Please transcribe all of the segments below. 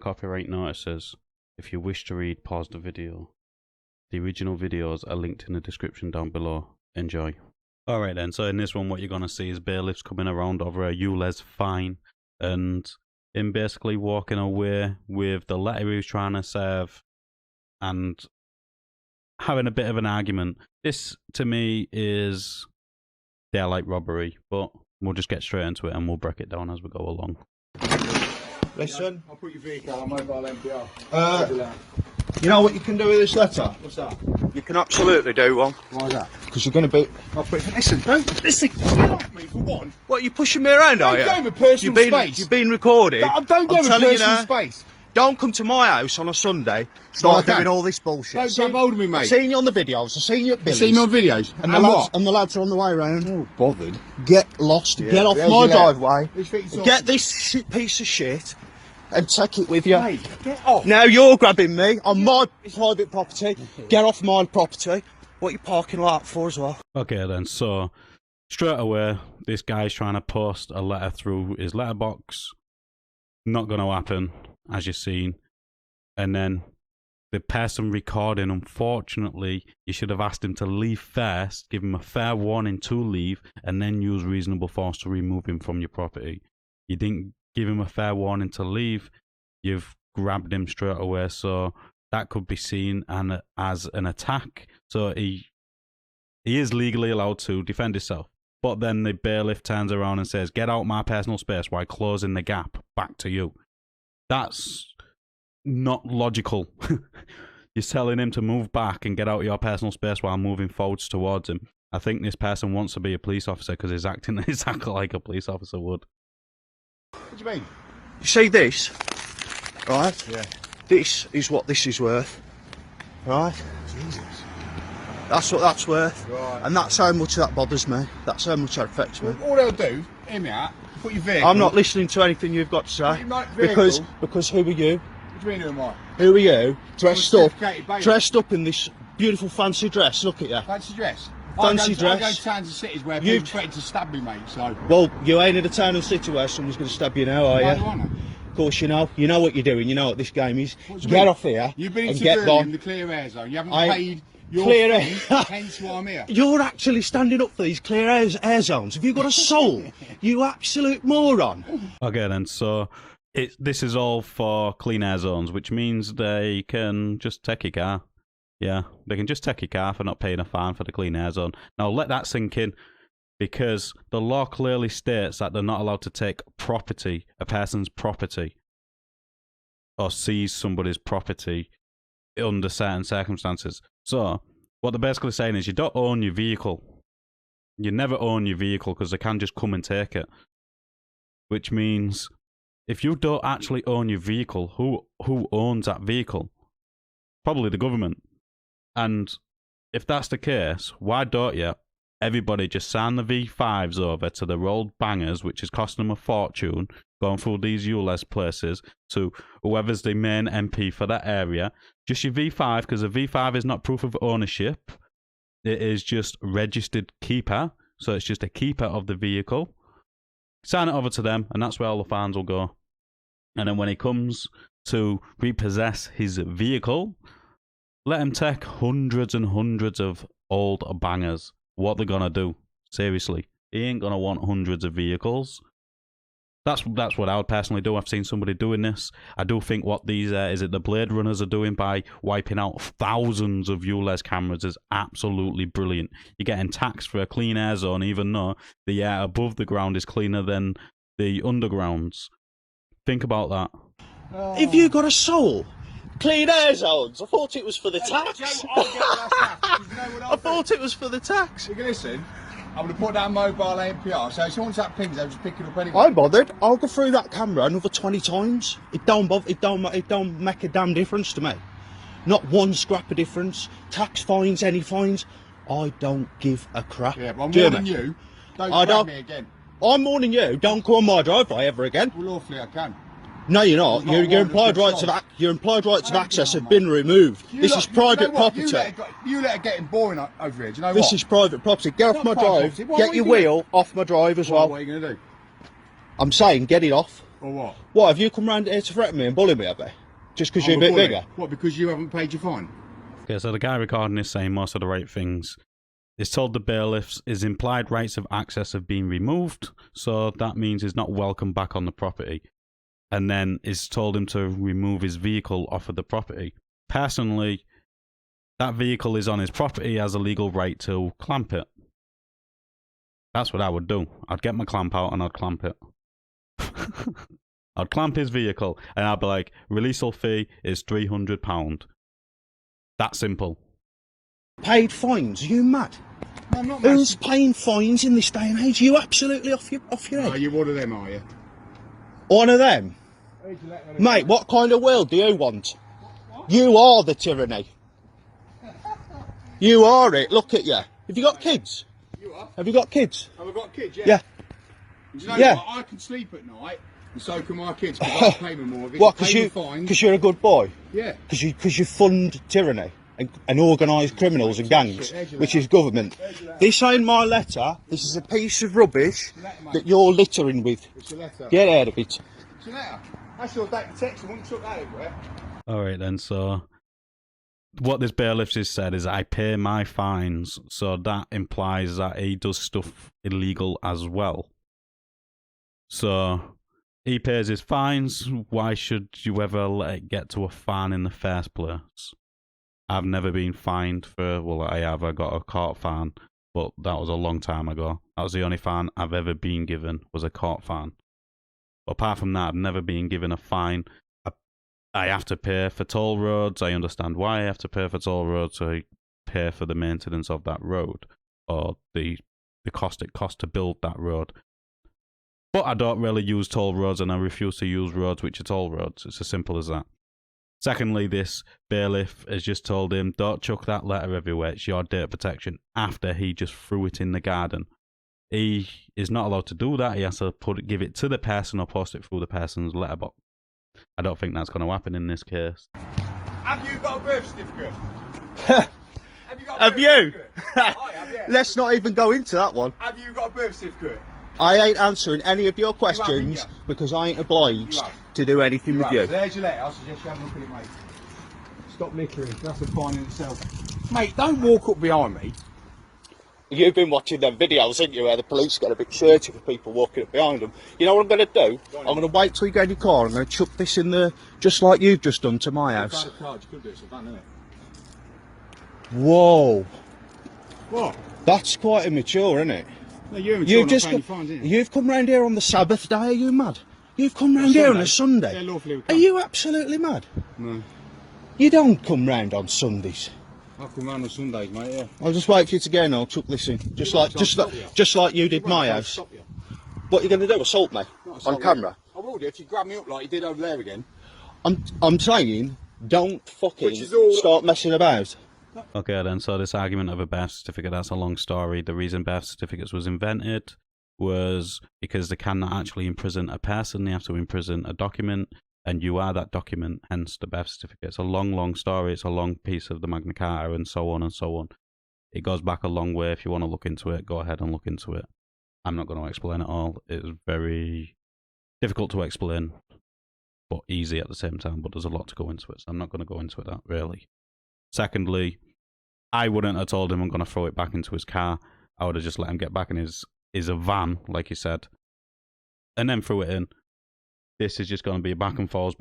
copyright notices. If you wish to read, pause the video. The original videos are linked in the description down below. Enjoy. Alright then, so in this one what you're going to see is bailiffs coming around over a ULEZ fine and him basically walking away with the letter he was trying to serve and having a bit of an argument. This to me is daylight robbery, but we'll just get straight into it and we'll break it down as we go along. Listen, I'll put your vehicle on mobile NPR. You know what you can do with this letter? What's that? You can absolutely do one. Why is that? Because you're going to be... Listen, don't listen. Get off me for one. What, you pushing me around, are you? Don't go in my personal space. You've been recorded. Don't go in my personal space. Don't come to my house on a Sunday, start doing all this bullshit. Don't grab hold of me, mate. I've seen you on the videos, I've seen you at Bailiffs. You've seen me on videos. And the lads are on the way around. Oh, bothered. Get lost, get off There's my your letter. driveway, get this piece of shit and take it with you. Hey, get off. Now you're grabbing me on my private property. Get off my property. What are you parking lot for as well? Okay then, so straight away this guy's trying to post a letter through his letterbox. Not going to happen, as you've seen. And then the person recording, unfortunately, you should have asked him to leave first, give him a fair warning to leave, and then use reasonable force to remove him from your property. You didn't give him a fair warning to leave, you've grabbed him straight away, so that could be seen as an attack. So he is legally allowed to defend himself. But then the bailiff turns around and says, "Get out my personal space," while closing the gap back to you. That's not logical. You're telling him to move back and get out of your personal space while moving forwards towards him. I think this person wants to be a police officer because he's acting exactly like a police officer would. What do you mean? You see this? Right? Yeah. This is what this is worth. Right? Jesus. That's what that's worth. Right. And that's how much that bothers me. That's how much that affects me. All they'll do, hear me out, put your vehicle... I'm not listening to anything you've got to say. Because who are you? What do you mean, who am I? Who are you? certificated bailiff. Dressed up in this beautiful fancy dress. Look at you. Fancy dress? Fancy I dress. go to towns and cities where people threaten to stab me, mate, so... Well, you ain't in a town and city where someone's going to stab you now, are you? Why do I know? Of course you know. You know what you're doing. You know what this game is. What do you Get mean? off here You've been and get interviewing in gone. the clear air zone. You haven't paid your Clear fee, air. hence why I'm here. You're actually standing up for these clear air zones. Have you got a soul? You absolute moron. Okay then, so this is all for clean air zones, which means they can just take your car. Yeah, they can just take your car for not paying a fine for the clean air zone. Now let that sink in, because the law clearly states that they're not allowed to take property, a person's property, or seize somebody's property under certain circumstances. So what they're basically saying is you don't own your vehicle. You never own your vehicle because they can just come and take it. Which means if you don't actually own your vehicle, who owns that vehicle? Probably the government. And if that's the case, why don't you everybody just sign the V5s over to the rolled bangers, which is costing them a fortune, going through these ULEZ places, to whoever's the main MP for that area. Just your V5, because a V5 is not proof of ownership. It is just registered keeper, so it's just a keeper of the vehicle. Sign it over to them, and that's where all the fines will go. And then when he comes to repossess his vehicle, let him take hundreds and hundreds of old bangers. What they're gonna do? Seriously, he ain't gonna want hundreds of vehicles. That's what I would personally do. I've seen somebody doing this. I do think what these the Blade Runners are doing by wiping out thousands of ULEZ cameras is absolutely brilliant. You're getting taxed for a clean air zone, even though the air above the ground is cleaner than the undergrounds. Think about that. Have you got a soul? Clean air zones. I thought it was for the tax. I thought it was for the tax. You can listen. I'm going to put down mobile NPR, so if someone that pings, they'll just pick it up anyway. I'm bothered. I'll go through that camera another 20 times. It don't make a damn difference to me. Not one scrap of difference. Tax fines, any fines. I don't give a crap. Yeah, but I'm warning you. Don't grab me again. I'm warning you. Don't go on my driveway ever again. Well, lawfully I can. No, you're not. Your implied rights of access have been removed. This is private property. You let it get boring over here. Do you know what? This is private property. Get off my drive. Get your wheel off my drive as well. What are you going to do? I'm saying get it off. Or what? What, have you come round here to threaten me and bully me, have you? Just because you're a bit bully. bigger? What, because you haven't paid your fine? Okay, so the guy recording is saying most of the right things. He's told the bailiffs his implied rights of access have been removed, so that means he's not welcome back on the property. And then he's told him to remove his vehicle off of the property. Personally, that vehicle is on his property, he has a legal right to clamp it. That's what I would do. I'd get my clamp out and I'd clamp it. I'd clamp his vehicle and I'd be like, releasal fee is £300. That simple. Paid fines? Are you mad? No, I'm not mad. Who's paying fines in this day and age? Are you absolutely off your head? Are you one of them, are you? One of them? Mate, what kind of world do you want? What? You are the tyranny. You are it. Look at you. Have you got kids? You are? Have you got kids? Have I got kids? Yeah. Do you know Yeah. what? I can sleep at night, and so can my kids, because I pay my mortgage. What, fines. because you're a good boy? Yeah. Because you fund tyranny and organised criminals and gangs, which is government. This ain't my letter. This is a piece of rubbish that you're littering with. It's a letter. Get out of it. It's a letter. That's your date protection. Wouldn't chuck that everywhere. Alright then, so what this bailiffs has said is I pay my fines, so that implies that he does stuff illegal as well. So he pays his fines, why should you ever let it get to a fine in the first place? I've never been fined for, well I have, I got a court fine, but that was a long time ago. That was the only fine I've ever been given, was a court fine. But apart from that, I've never been given a fine. I have to pay for toll roads. I understand why I have to pay for toll roads. So I pay for the maintenance of that road, or the cost it costs to build that road. But I don't really use toll roads, and I refuse to use roads which are toll roads. It's as simple as that. Secondly, this bailiff has just told him, don't chuck that letter everywhere. It's your data protection, after he just threw it in the garden. He is not allowed to do that. He has to give it to the person or post it through the person's letterbox. I don't think that's going to happen in this case. Have you got a birth certificate? Have you got a Have birth you? certificate? I have, yeah. Let's not even go into that one. Have you got a birth certificate? I ain't answering any of your questions haven't, yeah. because I ain't obliged You have. to do anything with you. There's your letter. I suggest you have a look at it, mate. Stop littering. That's a fine in itself. Mate, don't walk up behind me. You've been watching them videos, haven't you, where the police get a bit shirty for people walking up behind them. You know what I'm going to do? I'm going to wait till you get in your car. I'm going to chuck this in there, just like you've just done to my house. Whoa. What? That's quite immature, isn't it? No, you're immature, You've just not paying your fines, ain't you? You've come round here on the Sabbath day, are you mad? You've come round here on a Sunday. Yeah, lawfully we Are can. you absolutely mad? No. You don't come round on Sundays. I come round on Sundays, mate, yeah. I'll just wait for you to get in and I'll chuck this in. Just like you did my house. Stop you. What are you going to do, assault me? Not assault On camera? I will do if you grab me up like you did over there again. I'm saying, don't fucking Which is all- start messing about. Okay then, so this argument of a birth certificate, that's a long story. The reason birth certificates was invented was because they cannot actually imprison a person, they have to imprison a document, and you are that document, hence the birth certificate. It's a long, long story, it's a long piece of the Magna Carta, and so on and so on. It goes back a long way. If you want to look into it, go ahead and look into it. I'm not going to explain it all. It's very difficult to explain, but easy at the same time, but there's a lot to go into it, so I'm not going to go into it that really. Secondly, I wouldn't have told him I'm going to throw it back into his car. I would have just let him get back in his van, like he said, and then threw it in. This is just going to be back and forwards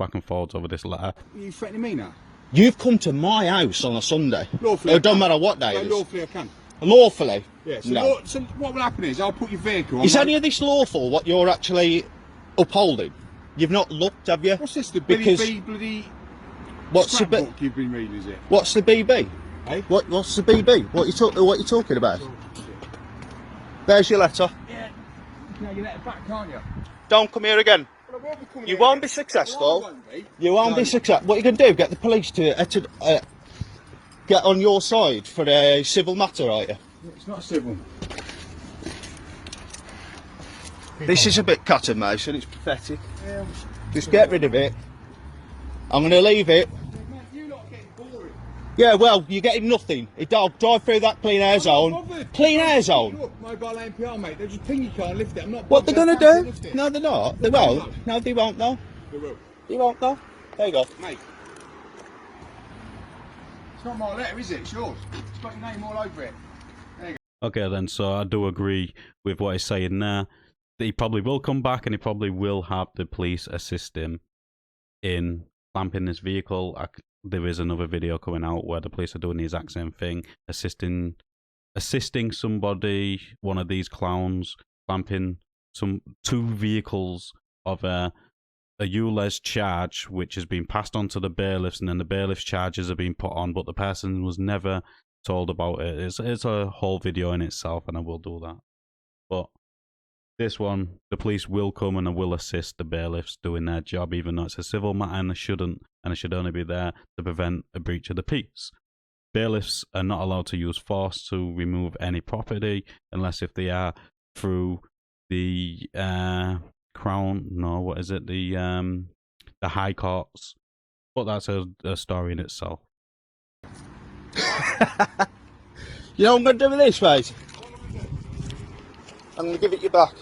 over this letter. Are you threatening me now? You've come to my house on a Sunday. Lawfully, It don't matter what day No, it is. lawfully I can. Lawfully? Yeah, so, No. so what will happen is I'll put your vehicle on. Is any of this lawful, what you're actually upholding? You've not looked, have you? What's this, the Because- Billy B bloody What's the scrapbook you've been reading, is it? What's the BB? Hey? What's the BB? What you talking about? There's your letter. Yeah. You can have your letter back, can't you? Don't come here again. Well, I won't be coming You here won't again. be successful. Well, I won't be. You won't be No. successful. What are you going to do? Get the police to get on your side for a civil matter, are you? It's not civil. This is a bit cut and mouse and it's pathetic. Yeah. Just get rid of it. I'm going to leave it. Mate, you lot are getting boring. Yeah, well, you're getting nothing. I'll drive through that clean air zone. Clean air zone. Look, mobile ANPR, mate. They just ping you can't lift it. I'm not. What they're bothered, gonna I can't do? lift it. No, they're not. They Look, hang won't. on. No, they won't. No, They will. they won't. No. There you go. Mate. It's not my letter, is it? It's yours. It's got your name all over it. There you go. Okay, then, so I do agree with what he's saying there. He probably will come back and he probably will have the police assist him in clamping this vehicle. There is another video coming out where the police are doing the exact same thing, assisting somebody, one of these clowns, clamping two vehicles of a ULEZ charge, which has been passed on to the bailiffs, and then the bailiffs charges are being put on, but the person was never told about it. It's a whole video in itself, and I will do that. But this one, the police will come and will assist the bailiffs doing their job, even though it's a civil matter and they shouldn't, and they should only be there to prevent a breach of the peace. Bailiffs are not allowed to use force to remove any property unless if they are through the crown. No, what is it? The high courts. But that's a story in itself. You know what I'm going to do with this, mate? I'm going to give it you back.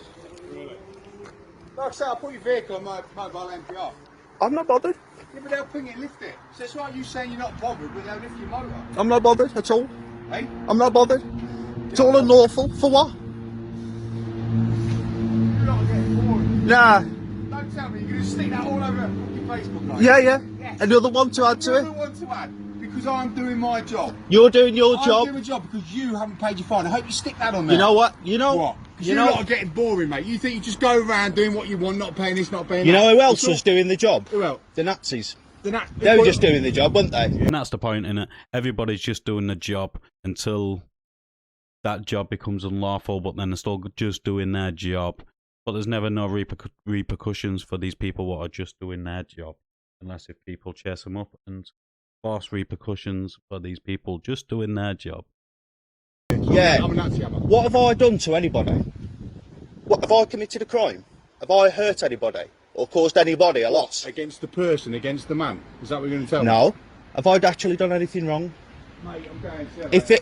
Really? Like I say, I'll put your vehicle on my mobile NPR. I'm not bothered. Yeah, but they'll ping it and lift it. So it's like you saying you're not bothered, but they'll lift your motor. I'm not bothered at all. Hey? I'm not bothered. It's all unlawful. For what? You're not getting bored. Nah. Don't tell me you're going to stick that all over your Facebook page. Yeah. Yes. Another one to add to Another it. one to add. Because I'm doing my job. You're doing your I'm job. doing my job because you haven't paid your fine. I hope you stick that on there. You know what? You know what? Because You you're know. not getting boring, mate. You think you just go around doing what you want, not paying this, not paying You that. know who else It's all- was doing the job? Who else? The Nazis. They They were just doing the job, weren't they? And that's the point, innit? Everybody's just doing the job until that job becomes unlawful, but then they're still just doing their job. But there's never no repercussions for these people what are just doing their job, unless if people chase them up and force repercussions for these people just doing their job. Yeah. I'm a Nazi, am I? What have I done to anybody? What have I committed a crime? Have I hurt anybody or caused anybody a loss? Against the person, against the man. Is that what you're going to tell me? No. Have I actually done anything wrong? Mate, I'm going to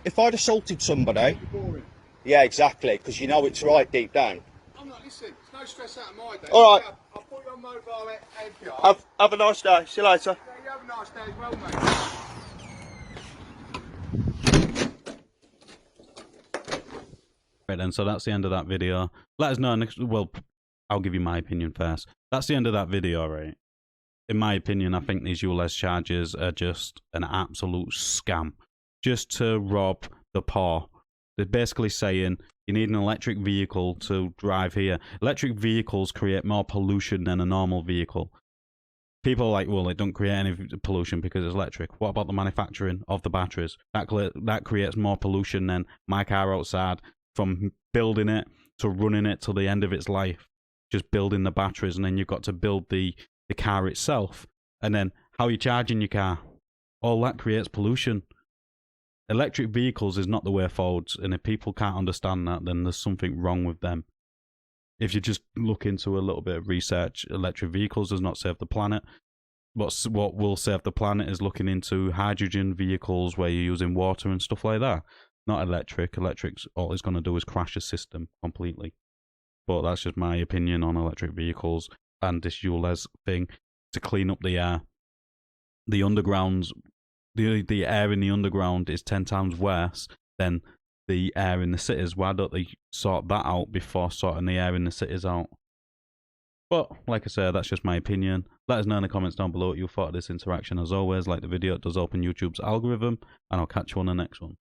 If I'd assaulted somebody, You're boring. yeah, exactly, because you know it's right deep down. I'm not, listen, it's no stress out of my day. All right. I'll put you on mobile APR. Have a nice day. See you later. Yeah, you have a nice day as well, mate. Right then, so that's the end of that video. Let us know next. Well, I'll give you my opinion first. That's the end of that video, right? In my opinion, I think these ULEZ charges are just an absolute scam, just to rob the poor. They're basically saying you need an electric vehicle to drive here. Electric vehicles create more pollution than a normal vehicle. People are like, well, it don't create any pollution because it's electric. What about the manufacturing of the batteries? That creates more pollution than my car outside, from building it to running it till the end of its life. Just building the batteries, and then you've got to build the car itself. And then how are you charging your car? All that creates pollution. Electric vehicles is not the way forward, and if people can't understand that, then there's something wrong with them. If you just look into a little bit of research, electric vehicles does not save the planet. What will save the planet is looking into hydrogen vehicles where you're using water and stuff like that. Not electric. Electric's all it's going to do is crash the system completely. But that's just my opinion on electric vehicles and this ULEZ thing to clean up the air. The undergrounds, the air in the underground is 10 times worse than the air in the cities. Why don't they sort that out before sorting the air in the cities out? But, like I said, that's just my opinion. Let us know in the comments down below what you thought of this interaction. As always, like the video, it does open YouTube's algorithm, and I'll catch you on the next one.